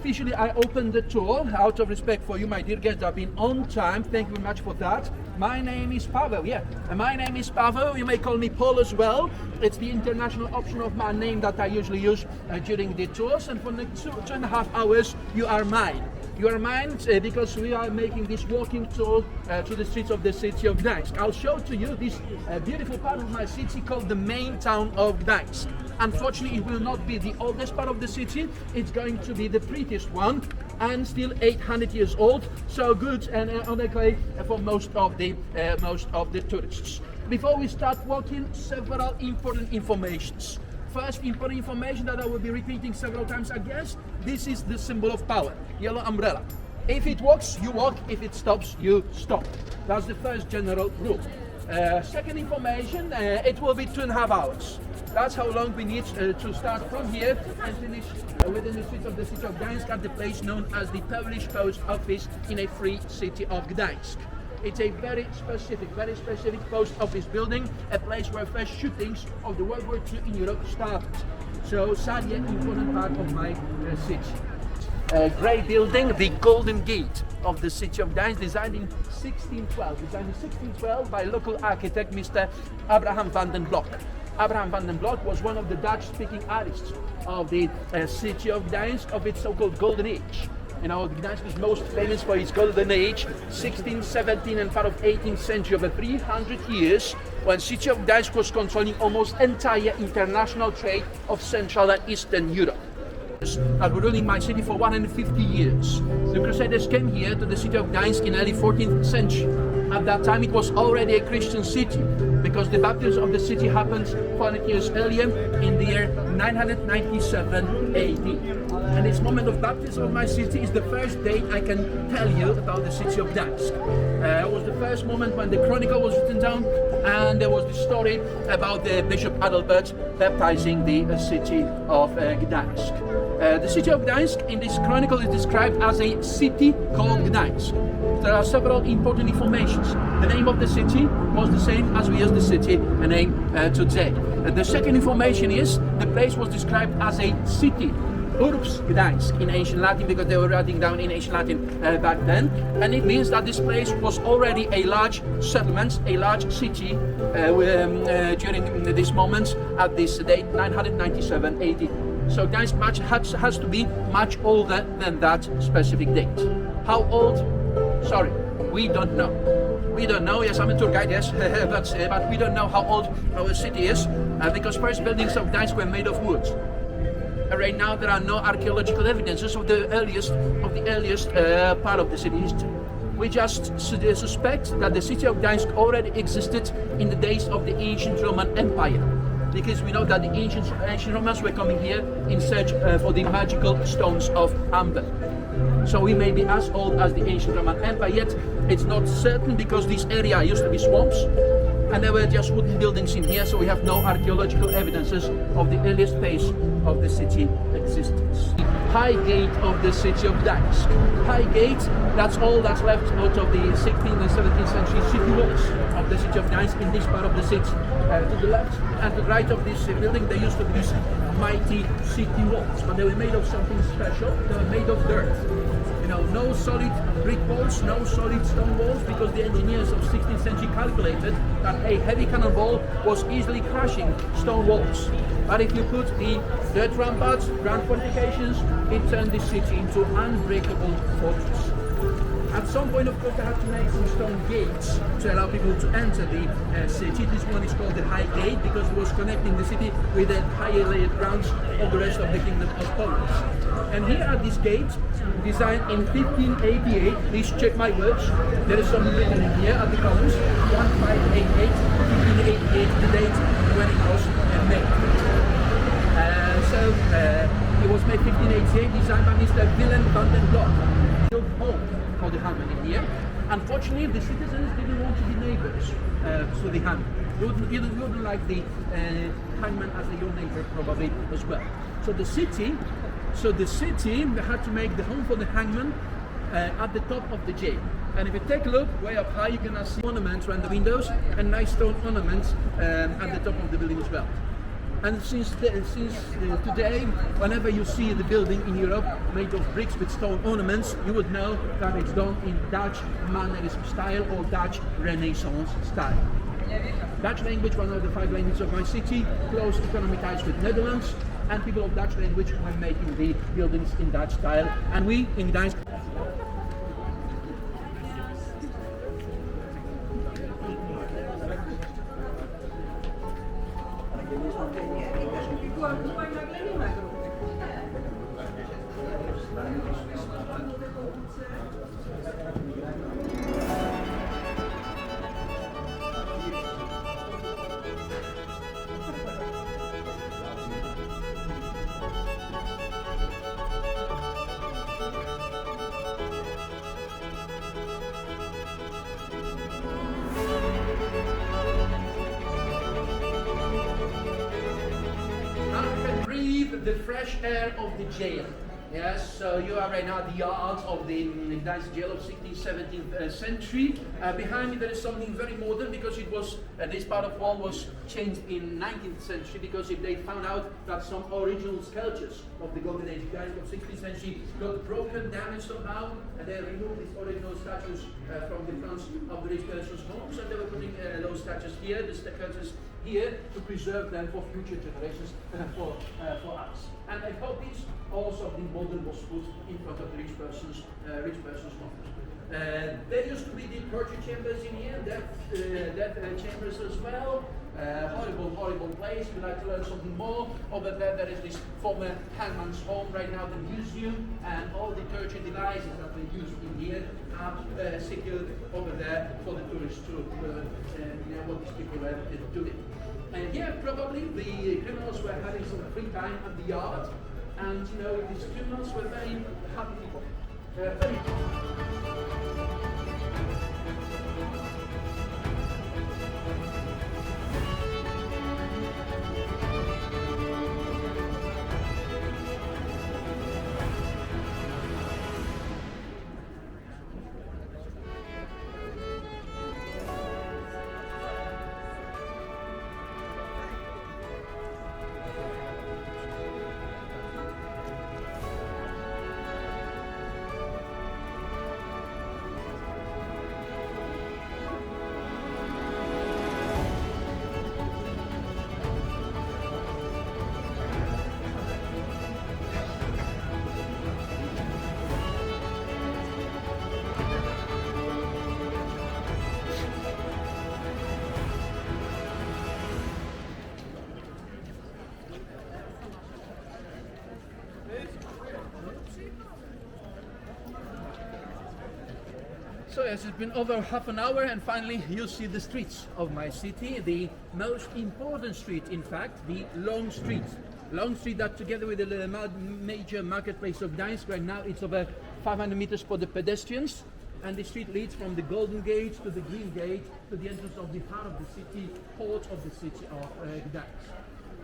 Officially, I opened the tour out of respect for you, my dear guests. I've been on time. Thank you very much for that. My name is Pavel. My name is Pavel. You may call me Paul as well. It's the international option of my name that I usually use during the tours. And for the next 2.5 hours, you are mine. You are mine because we are making this walking tour to the streets of the city of Gdansk. I'll show to you this beautiful part of my city called the main town of Gdansk. Unfortunately, it will not be the oldest part of the city. It's going to be the prettiest one, and still 800 years old. So good and on the way for most of the tourists. Before we start walking, several important informations. First important information that I will be repeating several times, I guess. This is the symbol of power, yellow umbrella. If it walks, you walk. If it stops, you stop. That's the first general rule. Second information, it will be 2.5 hours. That's how long we need to start from here and finish within the streets of the city of Gdansk at the place known as the Polish Post Office in a free city of Gdansk. It's a very specific post office building, a place where first shootings of the World War II in Europe started. So sadly, an important part of my city. A great building, the Golden Gate of the city of Gdansk, designed in 1612 by local architect Mr. Abraham van den Blok. Abraham van den Blok was one of the Dutch-speaking artists of the city of Gdansk, of its so-called Golden Age. You know, Gdansk is most famous for its Golden Age, 16th, 17th and part of 18th century, over 300 years, when city of Gdansk was controlling almost entire international trade of Central and Eastern Europe. I've been ruling my city for 150 years. The Crusaders came here to the city of Gdansk in early 14th century. At that time it was already a Christian city, because the baptism of the city happened 400 years earlier in the year 997 AD. And this moment of baptism of my city is the first date I can tell you about the city of Gdansk. It was the first moment when the chronicle was written down, and there was the story about the Bishop Adalbert baptizing the city of Gdansk. The city of Gdansk in this chronicle is described as a city called Gdansk. There are several important informations. The name of the city was the same as we use the city name today. The second information is the place was described as a city, Urbs Gdansk in ancient Latin, because they were writing down in ancient Latin back then, and it means that this place was already a large settlement, a large city during this moment at this date 997 AD. So Gdansk has to be much older than that specific date. How old? Sorry, we don't know. We don't know. Yes, I'm a tour guide, yes, but we don't know how old our city is, because first buildings of Gdansk were made of wood. Right now there are no archaeological evidences of the earliest part of the city history. We just suspect that the city of Gdansk already existed in the days of the ancient Roman Empire, because we know that the ancient Romans were coming here in search for the magical stones of amber. So we may be as old as the ancient Roman Empire, yet it's not certain, because this area used to be swamps and there were just wooden buildings in here, so we have no archaeological evidences of the earliest phase of the city existence. High gate of the city of Gdansk. High gate, that's all that's left out of the 16th and 17th century city walls of the city of Gdansk in this part of the city. To the left and to the right of this building, there used to be these mighty city walls, but they were made of something special. They were made of dirt. You know, no solid brick walls, no solid stone walls, because the engineers of 16th century calculated that a heavy cannonball was easily crushing stone walls. But if you put the dirt ramparts, ground fortifications, it turned the city into unbreakable fortress. At some point, of course, they had to make some stone gates to allow people to enter the city. This one is called the High Gate because it was connecting the city with the higher layered grounds of the rest of the Kingdom of Poland. And here at this gate, designed in 1588, please check my words, there is something written in here at the columns, 1588, 1588, the date when it was made. It was made 1588, designed by Mr. Willem van den Blok. Built home for the hangman in here. Unfortunately, the citizens didn't want to be neighbors to the hangman. You wouldn't like the hangman as your neighbor probably as well. So the city had to make the home for the hangman at the top of the jail. And if you take a look way up high, you're gonna see ornaments around the windows and nice stone ornaments at the top of the building as well. And since today, whenever you see the building in Europe made of bricks with stone ornaments, you would know that it's done in Dutch mannerism style or Dutch Renaissance style. Dutch language, one of the 5 languages of my city, close economic ties with Netherlands, and people of Dutch language were making the buildings in Dutch style. And we in Gdansk. The fresh air of the jail. Yes, so you are right now at the yards of the Gdansk jail of 16th, 17th century. Behind me there is something very modern because it was, this part of wall was changed in 19th century because if they found out that some original sculptures of the Golden Age Gdansk of 16th century got broken, damaged somehow, and they removed these original statues from the fronts of the rich person's homes, and they were putting those statues here, the sculptures here, to preserve them for future generations for us. And I hope this also the model was put in front of the rich person's homes. There used to be the torture chambers in here, death chambers as well. Horrible place. If you'd like to learn something more, over there is this former hangman's home, right now the museum, and all the torture devices that they used in here are secured over there for the tourists to what these people were doing. And here probably the criminals were having some free time at the yard, and these criminals were very happy people. Very So yes, it's been over half an hour, and finally you see the streets of my city, the most important street, in fact, the Long Street. Long Street that together with the major marketplace of Gdansk, right now it's over 500 meters for the pedestrians, and the street leads from the Golden Gate to the Green Gate to the entrance of the heart of the city, port of the city of Gdansk.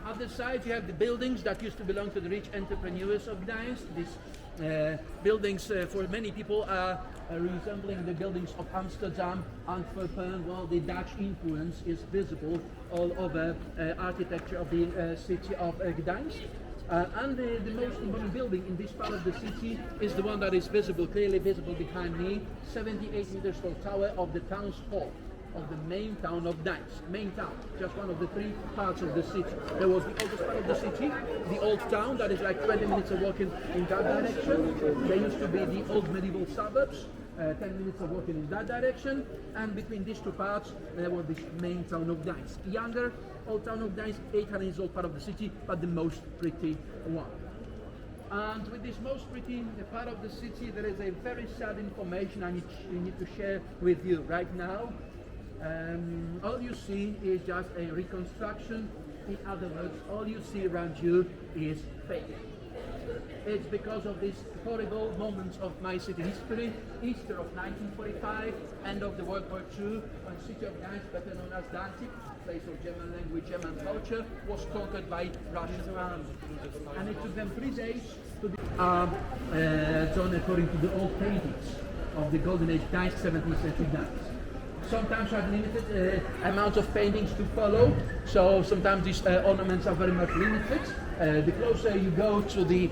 At the side you have the buildings that used to belong to the rich entrepreneurs of Gdansk. These buildings for many people are resembling the buildings of Amsterdam, Antwerp, while the Dutch influence is visible all over architecture of the city of Gdansk. And the most important building in this part of the city is the one that is visible, clearly visible behind me, 78 meters tall tower of the town's hall of the main town of Gdansk. Main town, just one of the 3 parts of the city. There was the oldest part of the city, the old town, that is like 20 minutes of walking in that direction. There used to be the old medieval suburbs, 10 minutes of walking in that direction, and between these 2 parts there was this main town of Gdansk. Younger, old town of Gdansk, 800 years old part of the city, but the most pretty one. And with this most pretty part of the city, there is a very sad information I need to share with you right now. All you see is just a reconstruction. In other words, all you see around you is fake. It's because of these horrible moments of my city history. Easter of 1945, end of the World War II, when the city of Gdansk, better known as Baltic, place of German language, German culture, was conquered by Russian army. And it took them 3 days to be done according to the old paintings of the Golden Age Gdansk, 17th century Gdansk. Sometimes have limited amounts of paintings to follow, so sometimes these ornaments are very much limited. The closer you go to the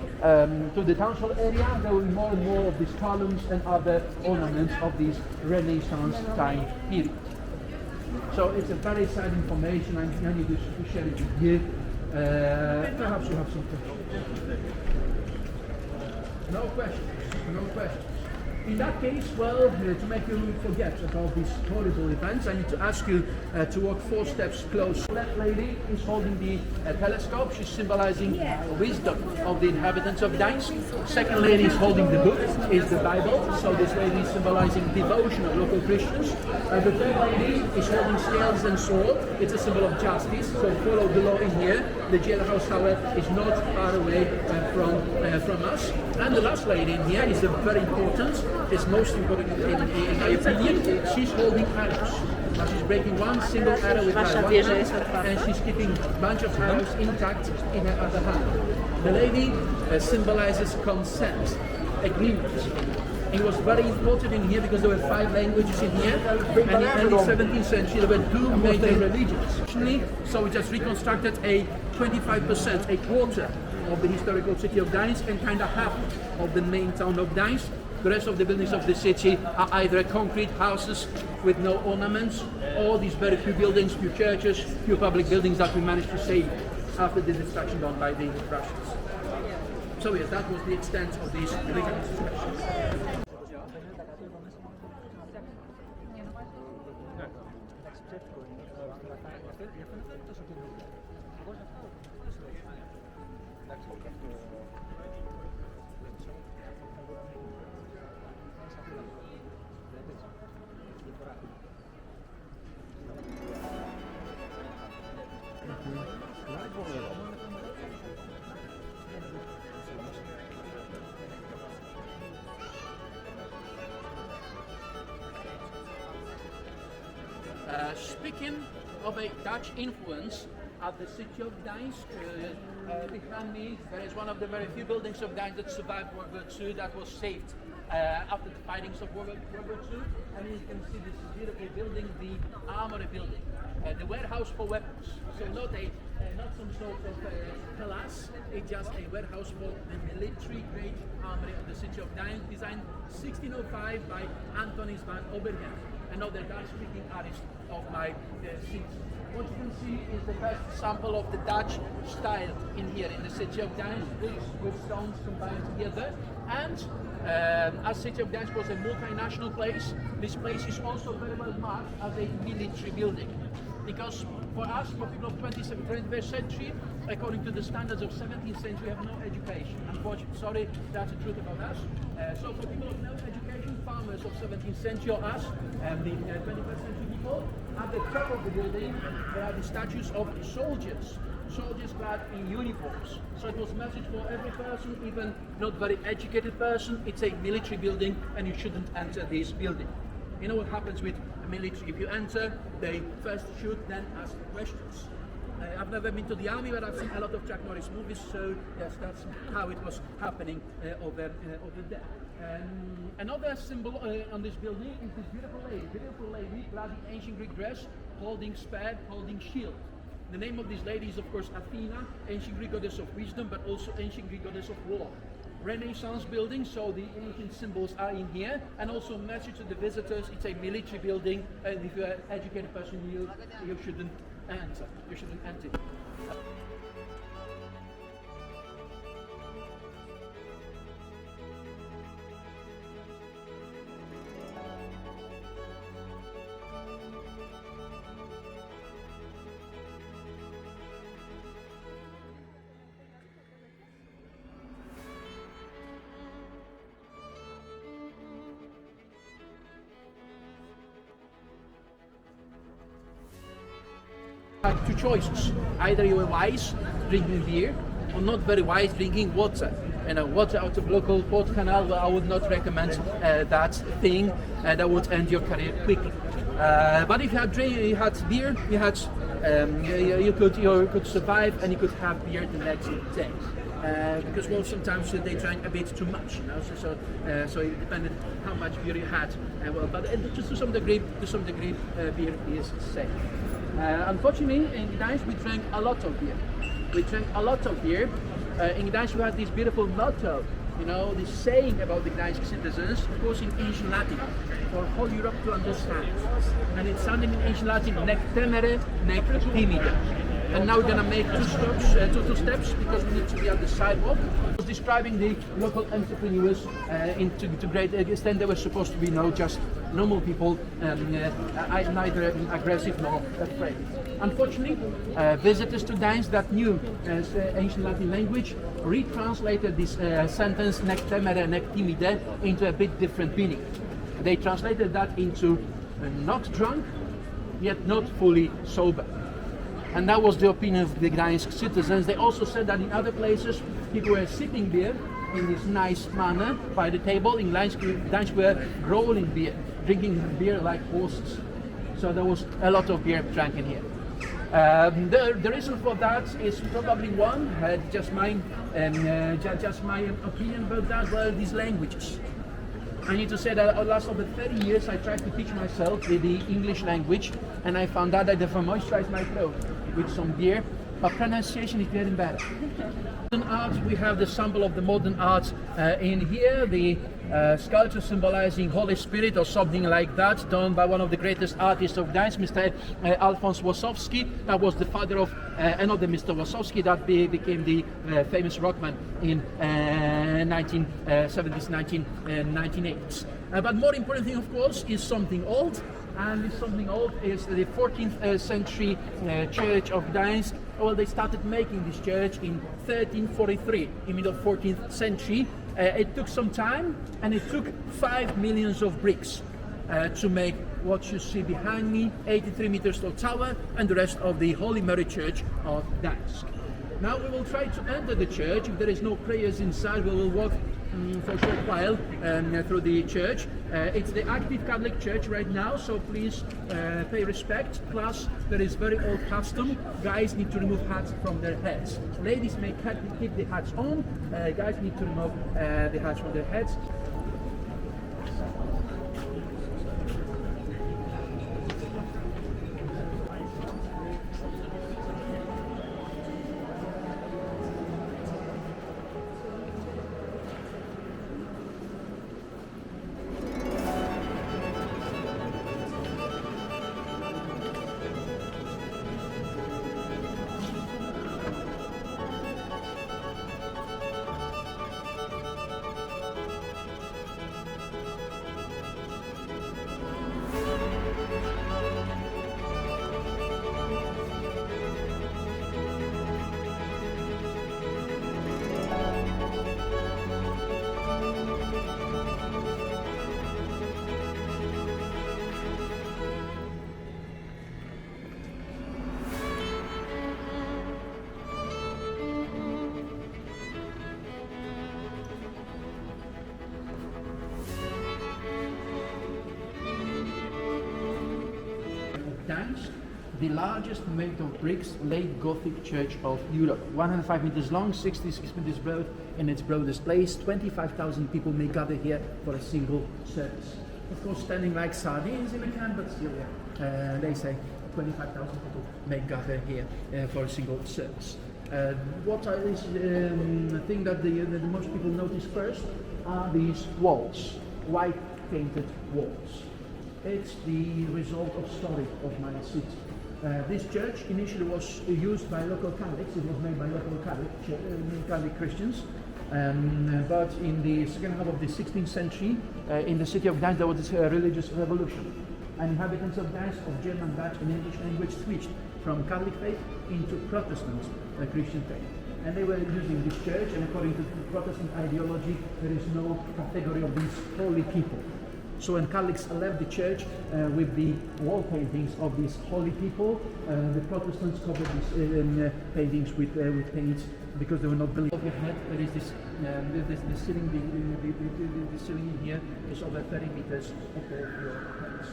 town hall area, there will be more and more of these columns and other ornaments of this Renaissance time period. So it's a very sad information. I need to share it with you. Perhaps you have some questions. No questions. No questions. In that case, well, to make you forget about these horrible events, I need to ask you to walk 4 steps close. That lady is holding the telescope. She's symbolizing wisdom of the inhabitants of Gdansk. Second lady is holding the book, is the Bible. So this lady is symbolizing devotion of local Christians. The third lady is holding scales and sword. It's a symbol of justice. So follow the law in here. The jailhouse tower is not far away from us. And the last lady in here is very important. It's most important in my opinion. She's holding arrows. Now she's breaking one single arrow with her one hand, and she's keeping a bunch of arrows intact in her other hand. The lady symbolizes consent, agreement. It was very important in here because there were 5 languages in here, and in the early 17th century there were 2 major religions. So we just reconstructed a 25%, a quarter of the historical city of Gdansk and kind of half of the main town of Gdansk. The rest of the buildings of the city are either concrete houses with no ornaments, or these very few buildings, few churches, few public buildings that we managed to save after the destruction done by the Russians. So yes, that was the extent of these religious expressions. Speaking of a Dutch influence at the city of Gdansk, behind me there is one of the very few buildings of Gdansk that survived World War II, that was saved after the fightings of World War II. And you can see this beautiful building, the Armory building, the warehouse for weapons. So not some sort of palace, it's just a warehouse for the military Great Armory of the city of Gdansk, designed 1605 by Antonius van Oberhem, another Dutch-speaking artist of my city. What you can see is the first sample of the Dutch style in here in the city of Gdansk, bricks with stones combined together. And as city of Gdansk was a multinational place, this place is also very well marked as a military building. Because for us, for people of 21st century, according to the standards of 17th century, we have no education. Unfortunately, sorry, that's the truth about us. So for people of no education, farmers of 17th century or us, the 21st century people, at the top of the building, there are the statues of soldiers clad in uniforms. So it was a message for every person, even not very educated person, it's a military building and you shouldn't enter this building. You know what happens with the military? If you enter, they first shoot, then ask questions. I've never been to the army, but I've seen a lot of Chuck Norris movies, so yes, that's how it was happening over there. Another symbol on this building is this beautiful lady clad in ancient Greek dress, holding spear, holding shield. The name of this lady is of course Athena, ancient Greek goddess of wisdom, but also ancient Greek goddess of war. Renaissance building, so the ancient symbols are in here, and also a message to the visitors, it's a military building, and if you're an educated person, you shouldn't enter. You shouldn't enter. Two choices. Either you are wise drinking beer or not very wise drinking water. water out of local port canal, well, I would not recommend that thing. That would end your career quickly. But if you had drink, you had beer, you could survive, and you could have beer the next day. Because well, sometimes they drank a bit too much, so it depended how much beer you had. But just to some degree, beer is safe. Unfortunately, in Gdansk we drank a lot of beer. In Gdansk we had this beautiful motto, this saying about the Gdansk citizens, of course in ancient Latin, for whole Europe to understand. And it's sounding in ancient Latin, nec temere, nec timide. And now we're going to make two steps because we need to be at the sidewalk. I was describing the local entrepreneurs to great extent. They were supposed to be just normal people, neither aggressive nor afraid. Unfortunately, visitors to Gdansk that knew ancient Latin language retranslated this sentence nec temere nec timide into a bit different meaning. They translated that into not drunk, yet not fully sober. And that was the opinion of the Gdansk citizens. They also said that in other places people were sipping beer in this nice manner by the table. In Gdansk were growling beer, drinking beer like horses. So there was a lot of beer drank in here. The reason for that is probably one, just my opinion about that, well, these languages. I need to say that over the last over 30 years I tried to teach myself the English language, and I found out that if I moisturize my throat with some beer, my pronunciation is getting better. Modern art, we have the sample of the modern art in here, the sculpture symbolizing Holy Spirit or something like that, done by one of the greatest artists of Gdansk, Mr. Alfons Łosowski. That was the father of another Mr. Łosowski that became the famous rockman in 1970s, 1980s. But more important thing, of course, is something old. And this something old is the 14th century church of Gdansk. Well, they started making this church in 1343, in the middle of 14th century. It took some time, and it took 5 million of bricks to make what you see behind me, 83 meters tall tower, and the rest of the Holy Mary Church of Gdansk. Now we will try to enter the church. If there is no prayers inside, we will walk for a short while through the church. It's the active Catholic church right now, so please pay respect. Plus, there is very old custom. Guys need to remove hats from their heads. Ladies may keep the hats on. Guys need to remove the hats from their heads. Gdansk, the largest made of bricks late Gothic church of Europe. 105 meters long, 66 meters broad in its broadest place. 25,000 people may gather here for a single service. Of course, standing like sardines in a can, but still, they say 25,000 people may gather here for a single service. What is the thing that the most people notice first are these walls, white painted walls. It's the result of story of my city. This church initially was used by local Catholics. It was made by local Catholic Christians. But in the second half of the 16th century, in the city of Gdansk, there was a religious revolution. And inhabitants of Gdansk, of German, Dutch, and English language switched from Catholic faith into Protestant Christian faith. And they were using this church, and according to Protestant ideology, there is no category of these holy people. So when Catholics left the church with the wall paintings of these holy people, the Protestants covered these paintings with paint because they were not believing. Over your head, there is the ceiling. The ceiling in here is over 30 meters above your heads.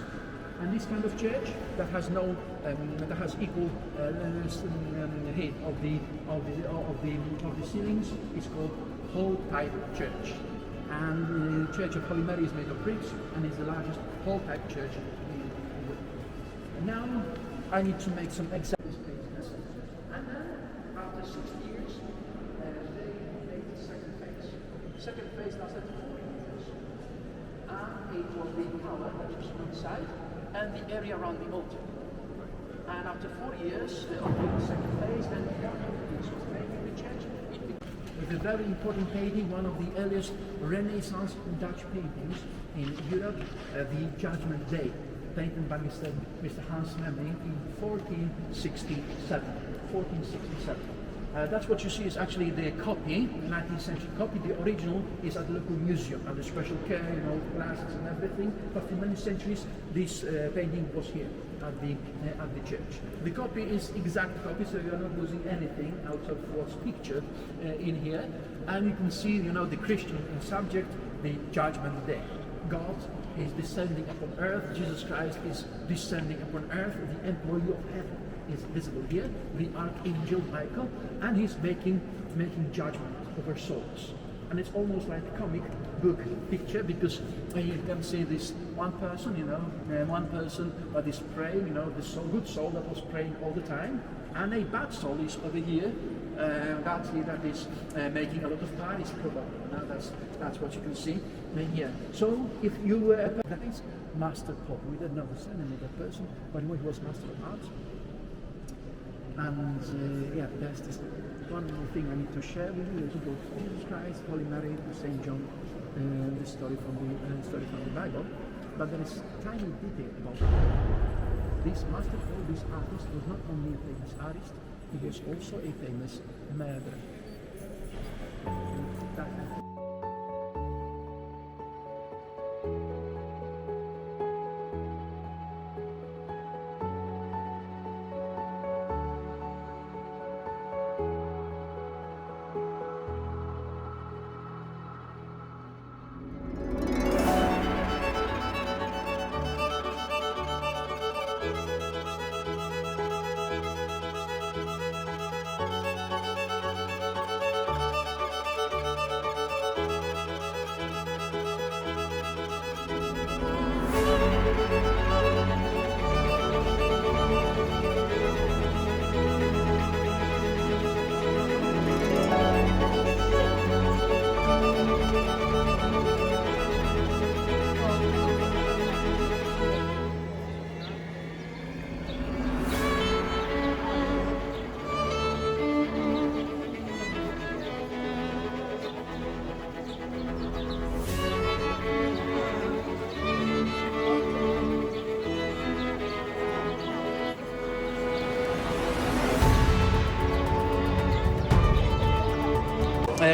And this kind of church that has no that has equal height of the ceilings is called hall type church. And the Church of Holy Mary is made of bricks and is the largest hall type church in Europe. Now I need to make some examples. And then after 60 years they made the second phase. The second phase lasted 4 years. And it was the tower that you see on the side and the area around the altar. And after 4 years of the second phase, then the making the church. With a very important painting, one of the earliest Renaissance Dutch paintings in Europe, the Judgment Day, painted by Mr. Hans Memling in 1467. That's what you see is actually the copy, 19th century copy. The original is at the local museum under special care, glasses and everything. But for many centuries, this painting was here at the church. The copy is exact copy, so you're not losing anything out of what's pictured in here. And you can see, the Christian subject, the Judgment Day. God is descending upon earth. Jesus Christ is descending upon earth. The employee of heaven is visible here, the Archangel Michael, and he's making judgment over souls. And it's almost like a comic book picture because you can see this one person, one person that is praying, the good soul that was praying all the time, and a bad soul is over here, that is making a lot of parties probably. Now that's what you can see here. So if you were that is Master Pop, we don't know the surname of that person, but he was Master of Arts. And there's this one more thing I need to share with you. There's about Jesus Christ, Holy Mary, Saint John, the story from the Bible. But there is a tiny detail about it. This Master Paul, this artist, was not only a famous artist, he was also a famous murderer.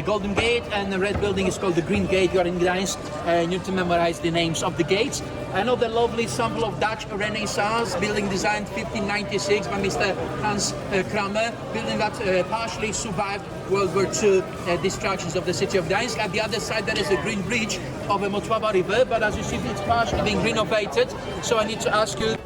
Golden Gate, and the red building is called the Green Gate. You are in Gdansk, and you need to memorize the names of the gates. Another lovely sample of Dutch Renaissance building designed 1596 by Mr. Hans Kramer, building that partially survived World War II destructions of the city of Gdansk. At the other side there is a green bridge of the Motława River, but as you see it's partially being renovated, so I need to ask you.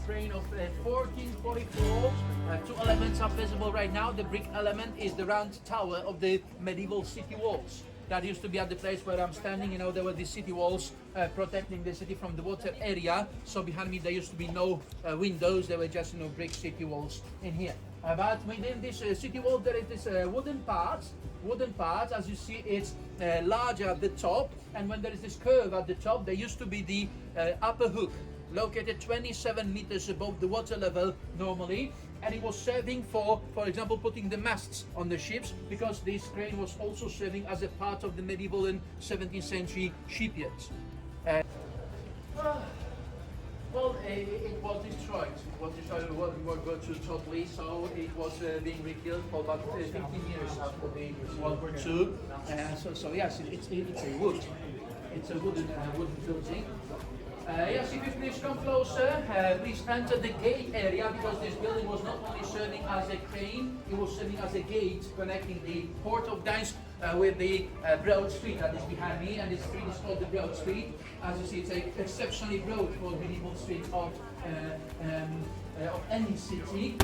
crane of 1444. Two elements are visible right now. The brick element is the round tower of the medieval city walls. That used to be at the place where I'm standing. You know, there were these city walls protecting the city from the water area. So behind me there used to be no windows. There were just, you know, brick city walls in here. But within this city wall there is this wooden part. As you see, it's larger at the top, and when there is this curve at the top, there used to be the upper hook, located 27 meters above the water level normally, and it was serving for example, putting the masts on the ships, because this crane was also serving as a part of the medieval and 17th century shipyards. Well, it was destroyed. It was destroyed in World War II totally, so it was being rebuilt for about 15 years after the World War II. So yes, it's a wood. It's a wooden building. Yes, if you please come closer, please enter the gate area, because this building was not only serving as a crane, it was serving as a gate connecting the port of Gdansk with the broad street that is behind me, and this street is called the Broad Street. As you see, it's an exceptionally broad for medieval street of any city.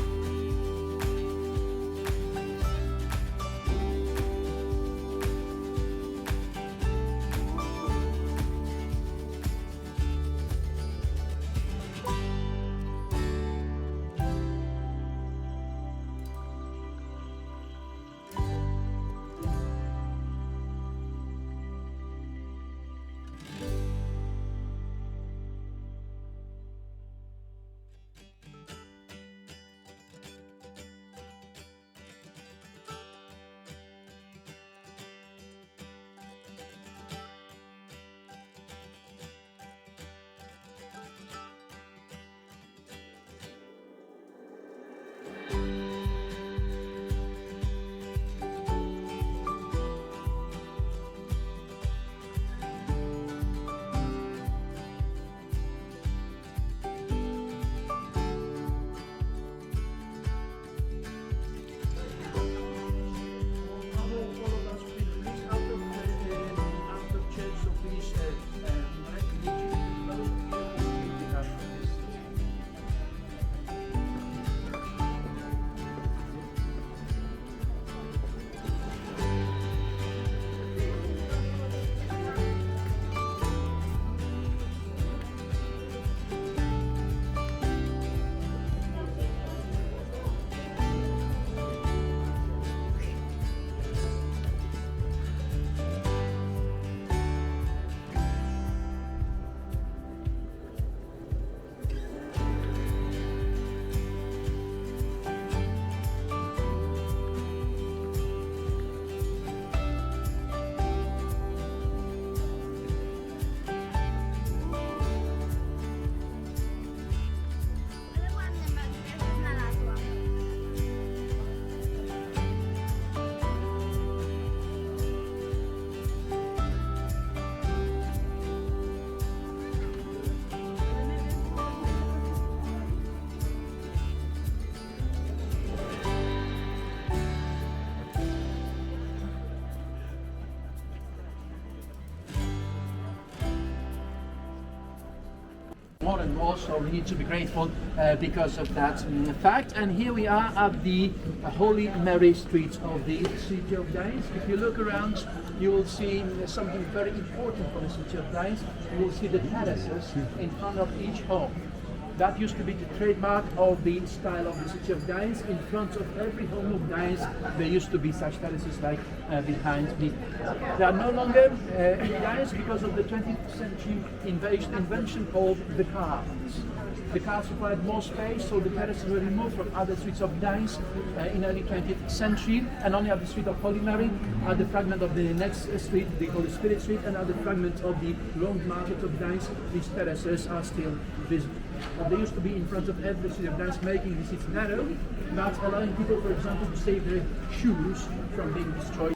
More and more, so we need to be grateful because of that fact. And here we are at the Holy Mary street of the city of Gdansk. If you look around, you will see something very important for the city of Gdansk. You will see the terraces in front of each home. That used to be the trademark of the style of the city of Gdansk. In front of every home of Gdansk, there used to be such terraces like behind me. They are no longer in Gdansk because of the 20th century invention called the cars. The cars required more space, so the terraces were removed from other streets of Gdansk in early 20th century, and only at the street of Holy Mary, at the fragment of the next street, the Holy Spirit Street, and at the fragment of the Long Market of Gdansk, these terraces are still visible. They used to be in front of every city of Gdansk, making the city narrow, but allowing people, for example, to save their shoes from being destroyed